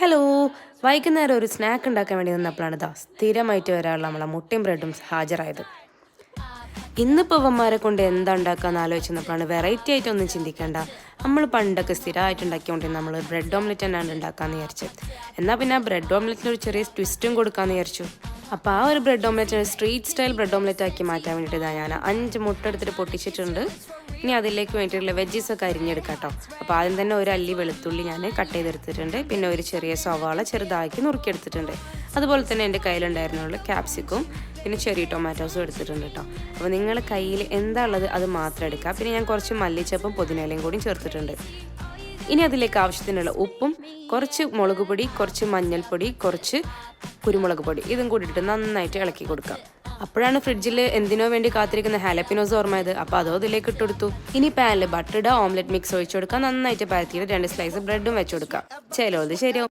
Hello, വൈകുന്നേരം ഒരു snack ഉണ്ടാക്കാൻ വേണ്ടി നിന്നപ്പോഴാണ് ഇതാ സ്ഥിരമായിട്ട് വരാനുള്ള നമ്മളെ മുട്ടയും ബ്രെഡും ഹാജരായത്. ഇന്നിപ്പോൾ ഇവന്മാരെ കൊണ്ട് എന്താ ഉണ്ടാക്കാന്ന് ആലോചിച്ചപ്പോഴാണ് വെറൈറ്റി ആയിട്ടൊന്നും ചിന്തിക്കേണ്ട. നമ്മൾ പണ്ടൊക്കെ സ്ഥിരമായിട്ട് ഉണ്ടാക്കിക്കൊണ്ടിരുന്ന നമ്മൾ ബ്രെഡ് ഓംലെറ്റ് തന്നെയാണ് ഉണ്ടാക്കാമെന്ന് വിചാരിച്ചത്. എന്നാൽ പിന്നെ ആ ബ്രെഡ് ഓംലെറ്റിന് ഒരു ചെറിയ ട്വിസ്റ്റും കൊടുക്കാമെന്ന് വിചാരിച്ചു. അപ്പോൾ ആ ഒരു ബ്രെഡ് ഓംലെറ്റിന് സ്ട്രീറ്റ് സ്റ്റൈൽ ബ്രെഡ് ഓംലെറ്റ് ആക്കി മാറ്റാൻ വേണ്ടിയിട്ട് ഞാൻ 5 മുട്ട എടുത്തിട്ട് പൊട്ടിച്ചിട്ടുണ്ട്. ഇനി അതിലേക്ക് വേണ്ടിയിട്ടുള്ള വെജീസൊക്കെ അരിഞ്ഞെടുക്കാം കേട്ടോ. അപ്പോൾ ആദ്യം തന്നെ ഒരു അല്ലി വെളുത്തുള്ളി ഞാൻ കട്ട് ചെയ്തെടുത്തിട്ടുണ്ട്. പിന്നെ ഒരു ചെറിയ സവാള ചെറുതാക്കി നുറുക്കിയെടുത്തിട്ടുണ്ട്. അതുപോലെ തന്നെ എൻ്റെ കയ്യിലുണ്ടായിരുന്നുള്ള ക്യാപ്സിക്കും പിന്നെ ചെറിയ ടൊമാറ്റോസും എടുത്തിട്ടുണ്ട് കേട്ടോ. അപ്പോൾ നിങ്ങളുടെ കയ്യിൽ എന്താ ഉള്ളത് അത് മാത്രം എടുക്കുക. പിന്നെ ഞാൻ കുറച്ച് മല്ലിച്ചപ്പും പുതിനയിലയും കൂടി ചേർത്തിട്ടുണ്ട്. ഇനി അതിലേക്ക് ആവശ്യത്തിനുള്ള ഉപ്പും കുറച്ച് മുളക് പൊടി, കുറച്ച് മഞ്ഞൾപ്പൊടി, കുറച്ച് കുരുമുളക് പൊടി ഇതും കൂടി ഇട്ട് നന്നായിട്ട് ഇളക്കി കൊടുക്കാം. അപ്പോഴാണ് ഫ്രിഡ്ജിൽ എന്തിനോ വേണ്ടി കാത്തിരിക്കുന്ന ഹാലപ്പിനോസ് ഓർമ്മയത്. അപ്പോൾ അതോ ഇതിലേക്ക് ഇട്ട് കൊടുത്തു. ഇനി പാനിൽ ബട്ടർ ഇടുക, ഓംലെറ്റ് മിക്സ് ഒഴിച്ചു കൊടുക്കുക, നന്നായിട്ട് പരത്തിയിട്ട് 2 സ്ലൈസ് ബ്രെഡും വെച്ച് കൊടുക്കുക. ചിലത് ശരിയാവും.